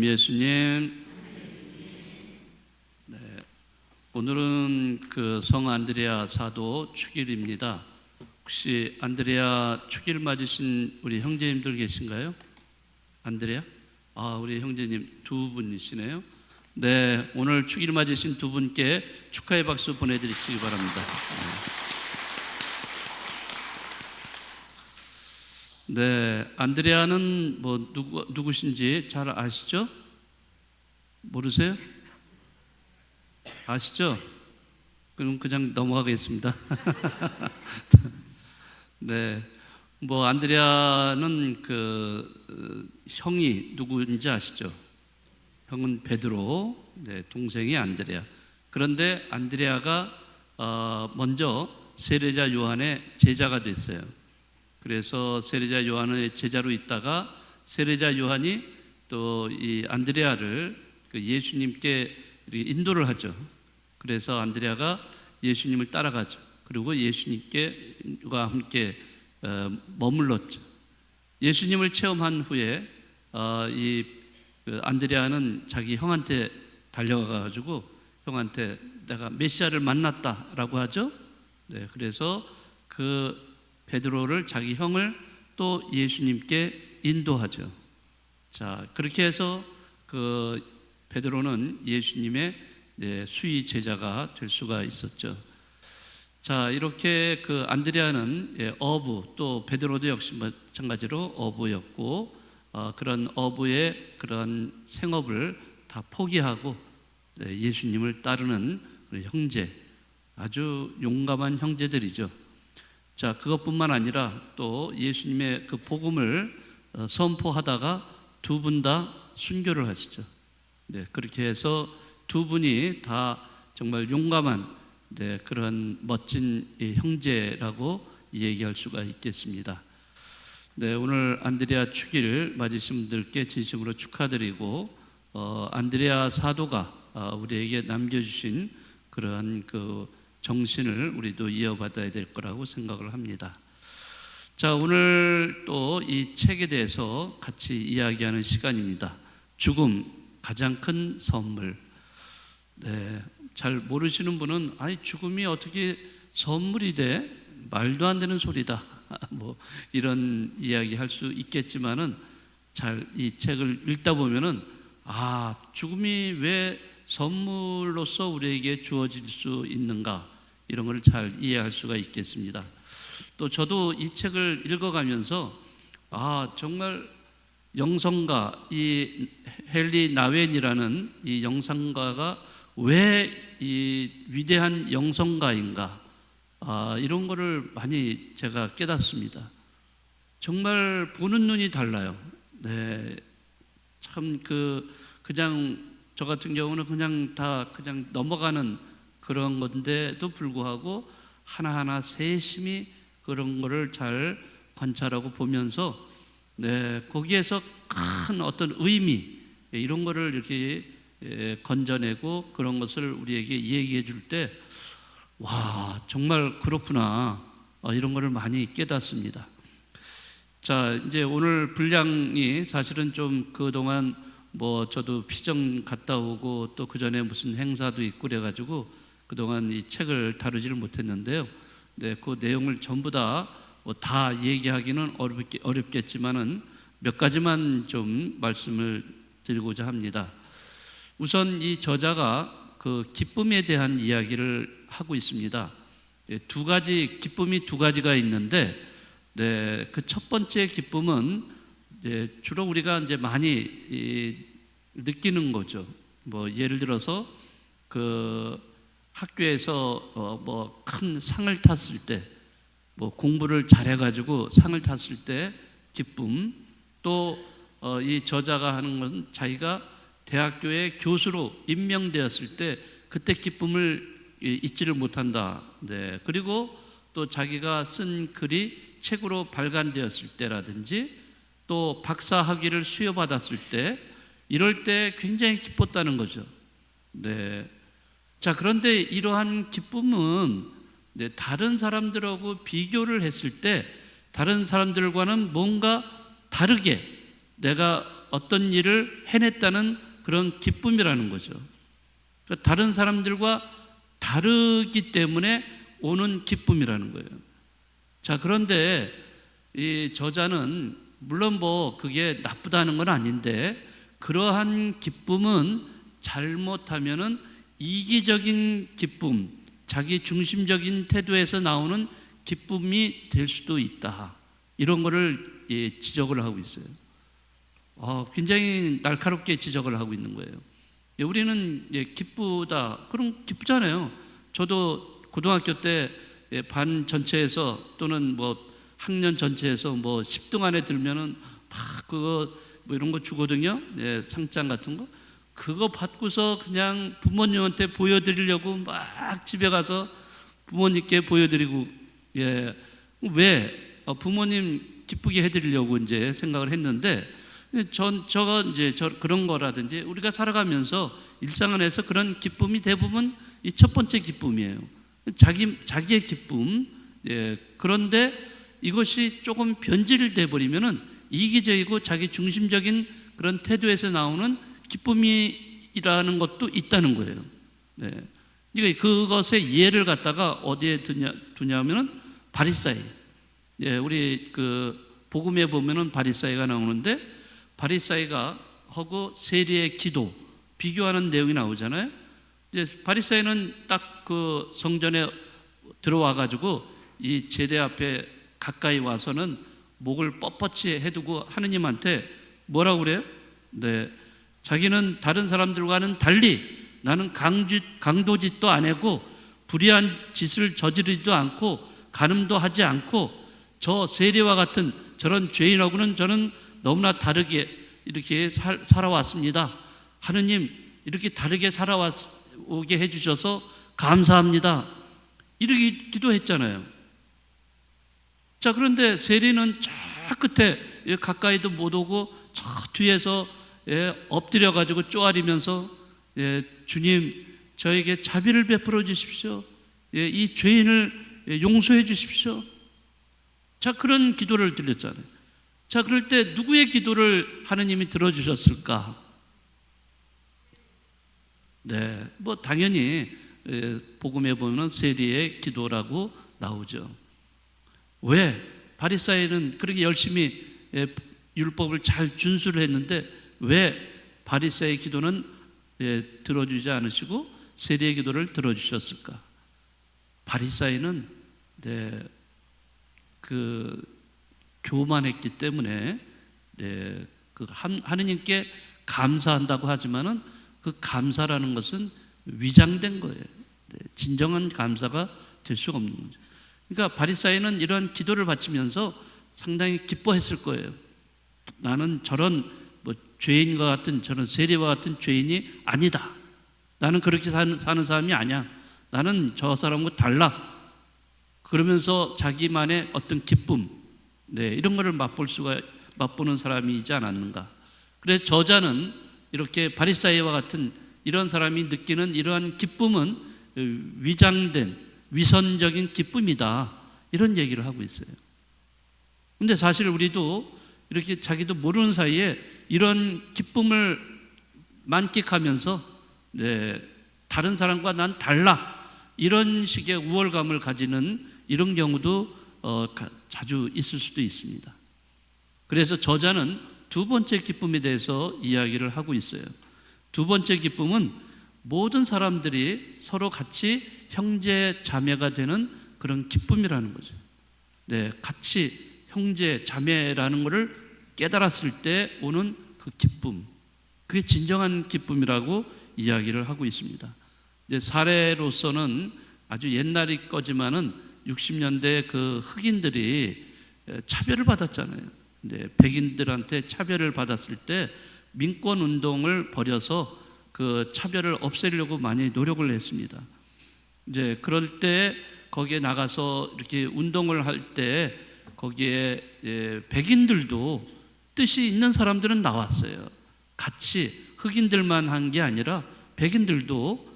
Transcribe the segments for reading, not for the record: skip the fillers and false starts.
예수님, 네, 오늘은 그 성 안드레아 사도 축일입니다. 혹시 안드레아 축일 맞으신 우리 형제님들 계신가요? 안드레아? 우리 형제님 두 분이시네요. 네, 오늘 축일 맞으신 두 분께 축하의 박수 보내드리시기 바랍니다. 네, 안드레아는 뭐 누구신지 잘 아시죠? 모르세요? 아시죠? 그럼 그냥 넘어가겠습니다. 네, 뭐 안드레아는 형이 누구인지 아시죠? 형은 베드로, 네, 동생이 안드레아. 그런데 안드레아가 먼저 세례자 요한의 제자가 됐어요. 그래서 세례자 요한의 제자로 있다가 세례자 요한이 또 이 안드레아를 예수님께 인도를 하죠. 그래서 안드레아가 예수님을 따라가죠. 그리고 예수님과 함께 머물렀죠. 예수님을 체험한 후에 이 안드레아는 자기 형한테 달려가가지고 형한테 내가 메시아를 만났다라고 하죠. 네, 그래서 그 베드로를 자기 형을 또 예수님께 인도하죠. 자, 그렇게 해서 그 베드로는 예수님의 수의 제자가 될 수가 있었죠. 자, 이렇게 그 안드레아는 어부, 또 베드로도 역시 마찬가지로 어부였고 그런 어부의 그런 생업을 다 포기하고 예수님을 따르는 형제, 아주 용감한 형제들이죠. 자, 그것뿐만 아니라 또 예수님의 그 복음을 선포하다가 두 분 다 순교를 하시죠. 네, 그렇게 해서 두 분이 다 정말 용감한 그런 멋진 형제라고 얘기할 수가 있겠습니다. 네, 오늘 안드레아 축일 맞으신 분들께 진심으로 축하드리고 안드레아 사도가 우리에게 남겨주신 그러한 그 정신을 우리도 이어받아야 될 거라고 생각을 합니다. 자, 오늘 또 이 책에 대해서 같이 이야기하는 시간입니다. 죽음, 가장 큰 선물. 네, 잘 모르시는 분은 죽음이 어떻게 선물이 돼? 말도 안 되는 소리다. 뭐 이런 이야기 할 수 있겠지만은 잘 이 책을 읽다 보면은 죽음이 왜 선물로서 우리에게 주어질 수 있는가, 이런 것을 잘 이해할 수가 있겠습니다. 또 저도 이 책을 읽어가면서 정말 영성가, 이 헨리 나웬이라는 이 영성가가 왜 이 위대한 영성가인가, 이런 거를 많이 제가 깨닫습니다. 정말 보는 눈이 달라요. 네, 참 그냥 저 같은 경우는 그냥 넘어가는 그런 건데도 불구하고 하나하나 세심히 그런 거를 잘 관찰하고 보면서 거기에서 큰 어떤 의미, 이런 거를 이렇게 건져내고 그런 것을 우리에게 얘기해 줄 때 정말 그렇구나, 이런 거를 많이 깨닫습니다. 자, 이제 오늘 분량이 사실은 좀 그동안 저도 피정 갔다 오고 또 그 전에 무슨 행사도 있고 그래가지고 그동안 이 책을 다루지를 못했는데요. 그 내용을 전부 다 얘기하기는 어렵겠지만은 몇 가지만 좀 말씀을 드리고자 합니다. 우선 이 저자가 그 기쁨에 대한 이야기를 하고 있습니다. 기쁨이 두 가지가 있는데, 그 첫 번째 기쁨은 주로 우리가 이제 많이 느끼는 거죠. 예를 들어서 그 학교에서 큰 상을 탔을 때, 공부를 잘해가지고 상을 탔을 때 기쁨, 또 이 저자가 하는 건 자기가 대학교의 교수로 임명되었을 때 그때 기쁨을 잊지를 못한다. 그리고 또 자기가 쓴 글이 책으로 발간되었을 때라든지 또 박사 학위를 수여받았을 때, 이럴 때 굉장히 기뻤다는 거죠. 자, 그런데 이러한 기쁨은 다른 사람들하고 비교를 했을 때 다른 사람들과는 뭔가 다르게 내가 어떤 일을 해냈다는 그런 기쁨이라는 거죠. 그러니까 다른 사람들과 다르기 때문에 오는 기쁨이라는 거예요. 자, 그런데 이 저자는 물론 뭐 그게 나쁘다는 건 아닌데, 그러한 기쁨은 잘못하면은 이기적인 기쁨, 자기 중심적인 태도에서 나오는 기쁨이 될 수도 있다. 이런 거를 지적을 하고 있어요. 굉장히 날카롭게 지적을 하고 있는 거예요. 우리는 기쁘다, 그럼 기쁘잖아요. 저도 고등학교 때 반 전체에서 또는 뭐 학년 전체에서 뭐 10등 안에 들면은 막 그거 뭐 이런 거 주거든요. 상장 같은 거. 그거 받고서 그냥 부모님한테 보여드리려고 막 집에 가서 부모님께 보여드리고, 왜 부모님 기쁘게 해드리려고 이제 생각을 했는데, 저가 이제 그런 거라든지 우리가 살아가면서 일상 안에서 그런 기쁨이 대부분 이 첫 번째 기쁨이에요. 자기의 기쁨. 그런데 이것이 조금 변질돼 버리면은 이기적이고 자기 중심적인 그런 태도에서 나오는 기쁨이라는 것도 있다는 거예요. 그러니까 그것의 예를 갖다가 어디에 두냐면은 바리사이. 우리 그 복음에 보면은 바리사이가 나오는데, 바리사이가 하고 세리의 기도 비교하는 내용이 나오잖아요. 이제 바리사이는 딱 그 성전에 들어와 가지고 이 제대 앞에 가까이 와서는 목을 뻣뻣이 해두고 하느님한테 뭐라고 그래요? 자기는 다른 사람들과는 달리 나는 강도짓도 안 하고 불의한 짓을 저지르지도 않고 간음도 하지 않고 저 세리와 같은 저런 죄인하고는 저는 너무나 다르게 이렇게 살아왔습니다. 하느님, 이렇게 다르게 살아오게 해주셔서 감사합니다. 이렇게 기도했잖아요. 자, 그런데 세리는 저 끝에 가까이도 못 오고 저 뒤에서 엎드려 가지고 쪼아리면서 주님, 저에게 자비를 베풀어 주십시오. 이 죄인을 용서해 주십시오. 자, 그런 기도를 드렸잖아요. 자, 그럴 때 누구의 기도를 하느님이 들어주셨을까? 뭐 당연히 복음에 보면 세리의 기도라고 나오죠. 왜? 바리사이는 그렇게 열심히 율법을 잘 준수를 했는데 왜 바리사이의 기도는 들어주지 않으시고 세리의 기도를 들어주셨을까? 바리사이는 그 교만했기 때문에 그 하느님께 감사한다고 하지만은 그 감사라는 것은 위장된 거예요. 진정한 감사가 될 수가 없는 거죠. 그러니까 바리사이는 이런 기도를 바치면서 상당히 기뻐했을 거예요. 나는 저런 뭐 죄인과 같은 저런 세리와 같은 죄인이 아니다. 나는 그렇게 사는 사람이 아니야. 나는 저 사람과 달라. 그러면서 자기만의 어떤 기쁨, 이런 거를 맛보는 사람이지 않았는가. 그래서 저자는 이렇게 바리사이와 같은 이런 사람이 느끼는 이러한 기쁨은 위장된 위선적인 기쁨이다, 이런 얘기를 하고 있어요. 근데 사실 우리도 이렇게 자기도 모르는 사이에 이런 기쁨을 만끽하면서 다른 사람과 난 달라, 이런 식의 우월감을 가지는 이런 경우도 자주 있을 수도 있습니다. 그래서 저자는 두 번째 기쁨에 대해서 이야기를 하고 있어요. 두 번째 기쁨은 모든 사람들이 서로 같이 형제 자매가 되는 그런 기쁨이라는 거죠. 같이 형제 자매라는 것을 깨달았을 때 오는 그 기쁨, 그게 진정한 기쁨이라고 이야기를 하고 있습니다. 사례로서는 아주 옛날이 거지만은 60년대 그 흑인들이 차별을 받았잖아요. 백인들한테 차별을 받았을 때 민권 운동을 벌여서 그 차별을 없애려고 많이 노력을 했습니다. 그럴 때 거기에 나가서 이렇게 운동을 할 때 거기에 백인들도 뜻이 있는 사람들은 나왔어요. 같이 흑인들만 한 게 아니라 백인들도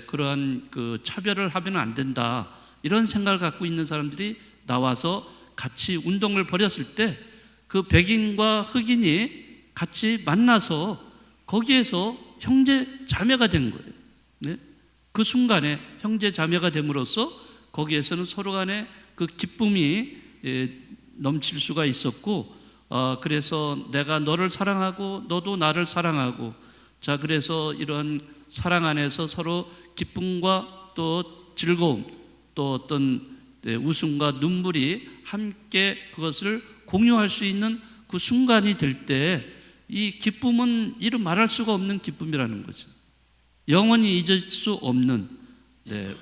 그러한 그 차별을 하면 안 된다, 이런 생각을 갖고 있는 사람들이 나와서 같이 운동을 벌였을 때 그 백인과 흑인이 같이 만나서 거기에서 형제 자매가 된 거예요. 네? 그 순간에 형제 자매가 됨으로써 거기에서는 서로 간에 그 기쁨이 넘칠 수가 있었고, 그래서 내가 너를 사랑하고 너도 나를 사랑하고, 자, 그래서 이런 사랑 안에서 서로 기쁨과 또 즐거움, 또 어떤 웃음과 눈물이 함께 그것을 공유할 수 있는 그 순간이 될 때 이 기쁨은 이루 말할 수가 없는 기쁨이라는 거죠. 영원히 잊을 수 없는.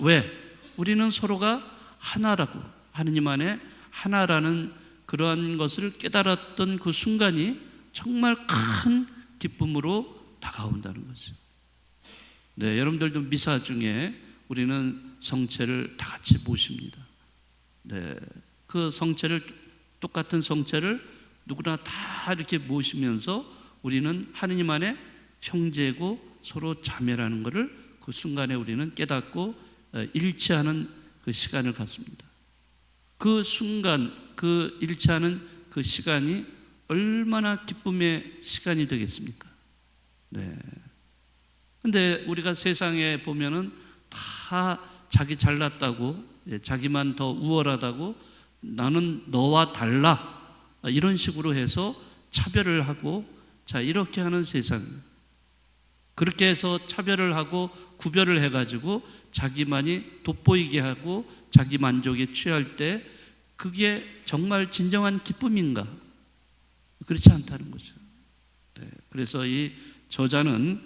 왜? 우리는 서로가 하나라고, 하느님 안에 하나라는 그러한 것을 깨달았던 그 순간이 정말 큰 기쁨으로 다가온다는 거죠. 여러분들도 미사 중에 우리는 성체를 다 같이 모십니다. 그 성체를, 똑같은 성체를 누구나 다 이렇게 모시면서 우리는 하느님 안에 형제고 서로 자매라는 것을 그 순간에 우리는 깨닫고 일치하는 그 시간을 갖습니다. 그 순간, 그 일치하는 그 시간이 얼마나 기쁨의 시간이 되겠습니까? 근데 우리가 세상에 보면은 다 자기 잘났다고, 자기만 더 우월하다고, 나는 너와 달라, 이런 식으로 해서 차별을 하고, 자, 이렇게 하는 세상. 그렇게 해서 차별을 하고 구별을 해가지고 자기만이 돋보이게 하고 자기 만족에 취할 때 그게 정말 진정한 기쁨인가? 그렇지 않다는 거죠. 그래서 이 저자는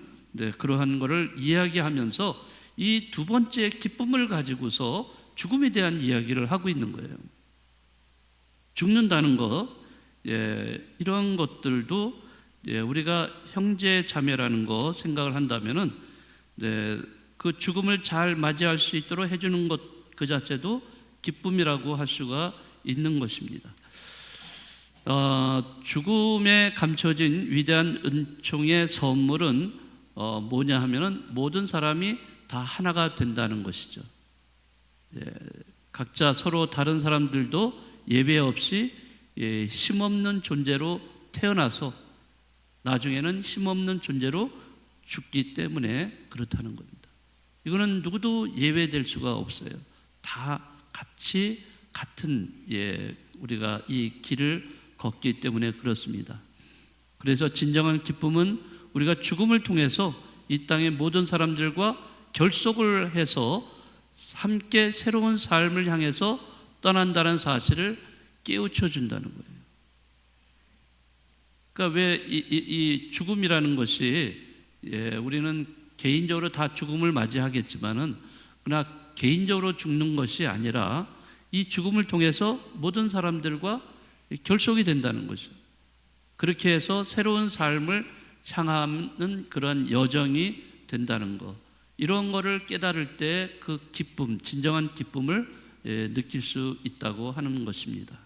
그러한 것을 이야기하면서 이 두 번째 기쁨을 가지고서 죽음에 대한 이야기를 하고 있는 거예요. 죽는다는 것, 이런 것들도 우리가 형제 자매라는 거 생각을 한다면은 그 죽음을 잘 맞이할 수 있도록 해주는 것 그 자체도 기쁨이라고 할 수가 있는 것입니다. 죽음에 감춰진 위대한 은총의 선물은 뭐냐 하면은 모든 사람이 다 하나가 된다는 것이죠. 각자 서로 다른 사람들도 예외 없이 힘없는 존재로 태어나서 나중에는 힘없는 존재로 죽기 때문에 그렇다는 겁니다. 이거는 누구도 예외될 수가 없어요. 다 같이 같은 우리가 이 길을 걷기 때문에 그렇습니다. 그래서 진정한 기쁨은 우리가 죽음을 통해서 이 땅의 모든 사람들과 결속을 해서 함께 새로운 삶을 향해서 떠난다는 사실을 깨우쳐 준다는 거예요. 그러니까 왜 이 죽음이라는 것이, 우리는 개인적으로 다 죽음을 맞이하겠지만은 그러나 개인적으로 죽는 것이 아니라 이 죽음을 통해서 모든 사람들과 결속이 된다는 거죠. 그렇게 해서 새로운 삶을 향하는 그런 여정이 된다는 것, 이런 거를 깨달을 때 그 기쁨, 진정한 기쁨을 느낄 수 있다고 하는 것입니다.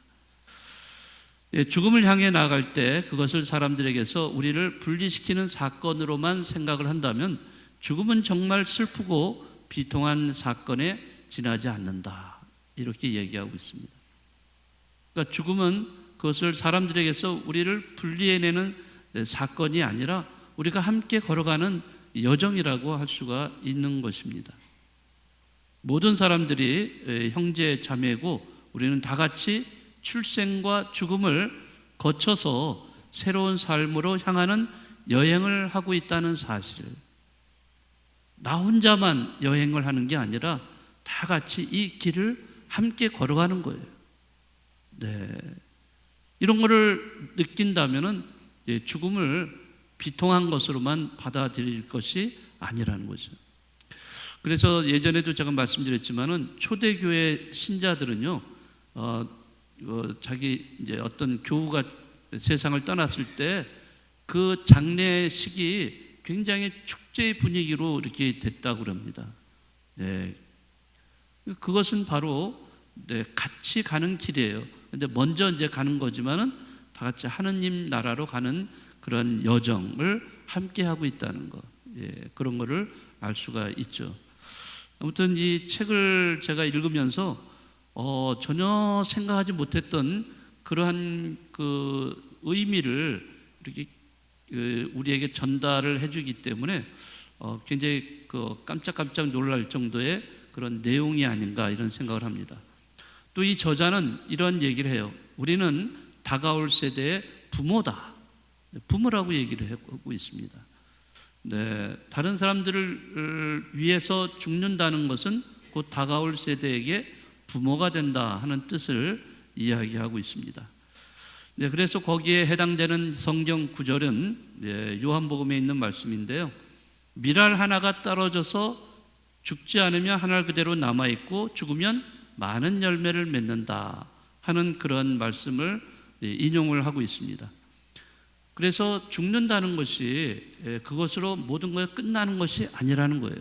죽음을 향해 나아갈 때 그것을 사람들에게서 우리를 분리시키는 사건으로만 생각을 한다면 죽음은 정말 슬프고 비통한 사건에 지나지 않는다, 이렇게 얘기하고 있습니다. 그러니까 죽음은 그것을 사람들에게서 우리를 분리해내는 사건이 아니라 우리가 함께 걸어가는 여정이라고 할 수가 있는 것입니다. 모든 사람들이 형제 자매고 우리는 다 같이 출생과 죽음을 거쳐서 새로운 삶으로 향하는 여행을 하고 있다는 사실, 나 혼자만 여행을 하는 게 아니라 다 같이 이 길을 함께 걸어가는 거예요. 이런 거를 느낀다면은 죽음을 비통한 것으로만 받아들일 것이 아니라는 거죠. 그래서 예전에도 제가 말씀드렸지만은 초대교회 신자들은요, 자기 이제 어떤 교우가 세상을 떠났을 때 그 장례식이 굉장히 축제의 분위기로 이렇게 됐다고 그럽니다. 그것은 바로 같이 가는 길이에요. 근데 먼저 이제 가는 거지만은 다 같이 하느님 나라로 가는 그런 여정을 함께 하고 있다는 것, 그런 거를 알 수가 있죠. 아무튼 이 책을 제가 읽으면서 전혀 생각하지 못했던 그러한 그 의미를 이렇게 우리에게 전달을 해주기 때문에 굉장히 깜짝깜짝 놀랄 정도의 그런 내용이 아닌가 이런 생각을 합니다. 또 이 저자는 이런 얘기를 해요. 우리는 다가올 세대의 부모다. 부모라고 얘기를 하고 있습니다. 네, 다른 사람들을 위해서 죽는다는 것은 곧 다가올 세대에게 부모가 된다 하는 뜻을 이야기하고 있습니다. 네, 그래서 거기에 해당되는 성경 구절은 요한복음에 있는 말씀인데요. 밀알 하나가 떨어져서 죽지 않으면 하늘 그대로 남아있고 죽으면 많은 열매를 맺는다 하는 그런 말씀을 인용을 하고 있습니다. 그래서 죽는다는 것이 그것으로 모든 것이 끝나는 것이 아니라는 거예요.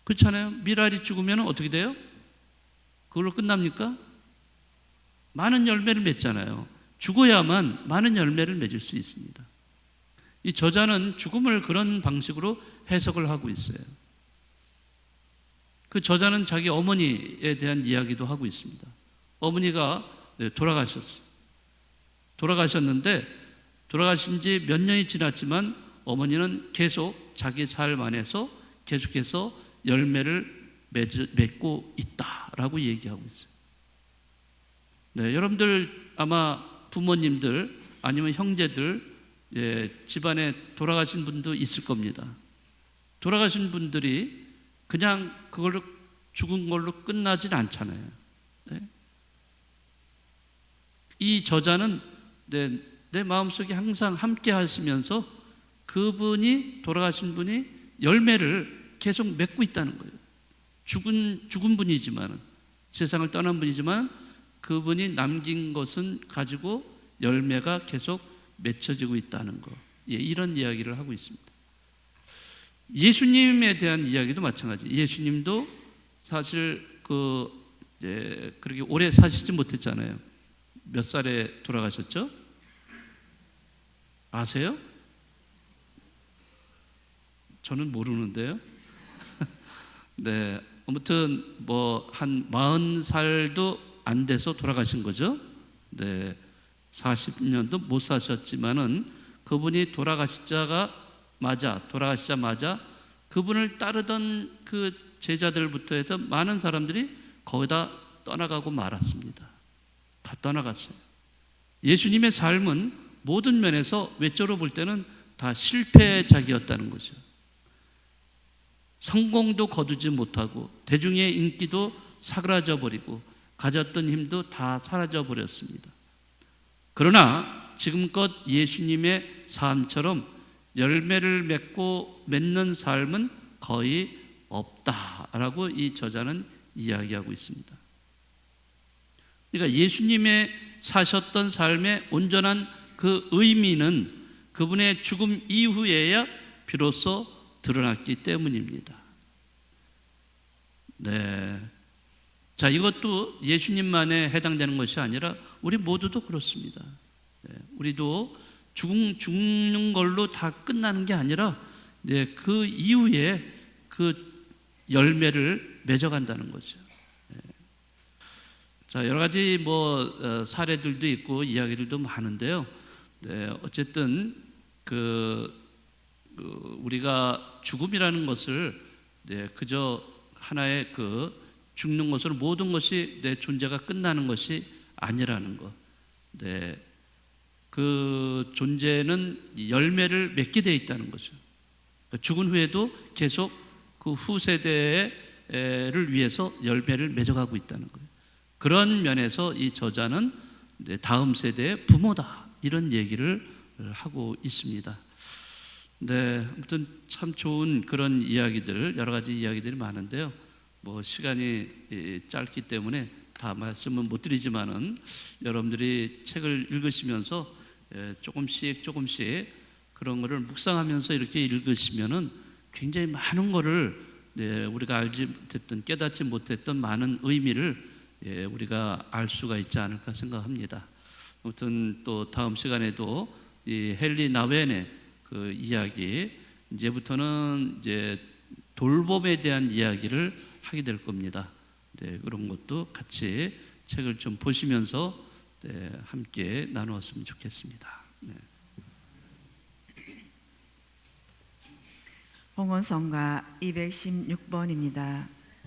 그렇잖아요. 밀알이 죽으면 어떻게 돼요? 그걸로 끝납니까? 많은 열매를 맺잖아요. 죽어야만 많은 열매를 맺을 수 있습니다. 이 저자는 죽음을 그런 방식으로 해석을 하고 있어요. 그 저자는 자기 어머니에 대한 이야기도 하고 있습니다. 어머니가 돌아가셨는데 돌아가신 지 몇 년이 지났지만 어머니는 계속 자기 삶 안에서 계속해서 열매를 맺고 있다라고 얘기하고 있어요. 네, 여러분들 아마 부모님들 아니면 형제들 집안에 돌아가신 분도 있을 겁니다. 돌아가신 분들이 그냥 그걸로 죽은 걸로 끝나진 않잖아요. 네. 이 저자는 내 마음속에 항상 함께 하시면서 그분이 돌아가신 분이 열매를 계속 맺고 있다는 거예요. 죽은 분이지만 세상을 떠난 분이지만 그분이 남긴 것은 가지고 열매가 계속 맺혀지고 있다는 거. 이런 이야기를 하고 있습니다. 예수님에 대한 이야기도 마찬가지. 예수님도 사실 그렇게 오래 사시지 못했잖아요. 몇 살에 돌아가셨죠? 아세요? 저는 모르는데요. 네, 아무튼 한 40살도 안 돼서 돌아가신 거죠. 네, 40년도 못 사셨지만은 그분이 돌아가시자마자 그분을 따르던 그 제자들부터 해서 많은 사람들이 거의 다 떠나가고 말았습니다. 다 떠나갔어요. 예수님의 삶은 모든 면에서 외적으로 볼 때는 다 실패작이었다는 거죠. 성공도 거두지 못하고 대중의 인기도 사라져 버리고 가졌던 힘도 다 사라져 버렸습니다. 그러나 지금껏 예수님의 삶처럼 열매를 맺는 삶은 거의 없다라고 이 저자는 이야기하고 있습니다. 그러니까 예수님의 사셨던 삶의 온전한 그 의미는 그분의 죽음 이후에야 비로소 드러났기 때문입니다. 네. 자, 이것도 예수님만에 해당되는 것이 아니라 우리 모두도 그렇습니다. 네. 우리도 죽는 걸로 다 끝나는 게 아니라 그 이후에 그 열매를 맺어간다는 거죠. 자, 여러 가지 사례들도 있고 이야기들도 많은데요. 네, 어쨌든 우리가 죽음이라는 것을 그저 하나의 죽는 것으로 모든 것이 내 존재가 끝나는 것이 아니라는 것. 네, 그 존재는 열매를 맺게 되어 있다는 거죠. 죽은 후에도 계속 그 후세대를 위해서 열매를 맺어가고 있다는 거예요. 그런 면에서 이 저자는 다음 세대의 부모다 이런 얘기를 하고 있습니다. 네, 아무튼 참 좋은 그런 이야기들, 여러 가지 이야기들이 많은데요. 시간이 짧기 때문에 다 말씀은 못 드리지만은 여러분들이 책을 읽으시면서 조금씩 그런 거를 묵상하면서 이렇게 읽으시면은 굉장히 많은 거를 우리가 알지 못했던, 깨닫지 못했던 많은 의미를 우리가 알 수가 있지 않을까 생각합니다. 아무튼 또 다음 시간에도 이 헨리 나웬의 그 이야기, 이제부터는 돌봄에 대한 이야기를 하게 될 겁니다. 네, 그런 것도 같이 책을 좀 보시면서 함께 나누었으면 좋겠습니다. 네. 봉헌성가 216번입니다.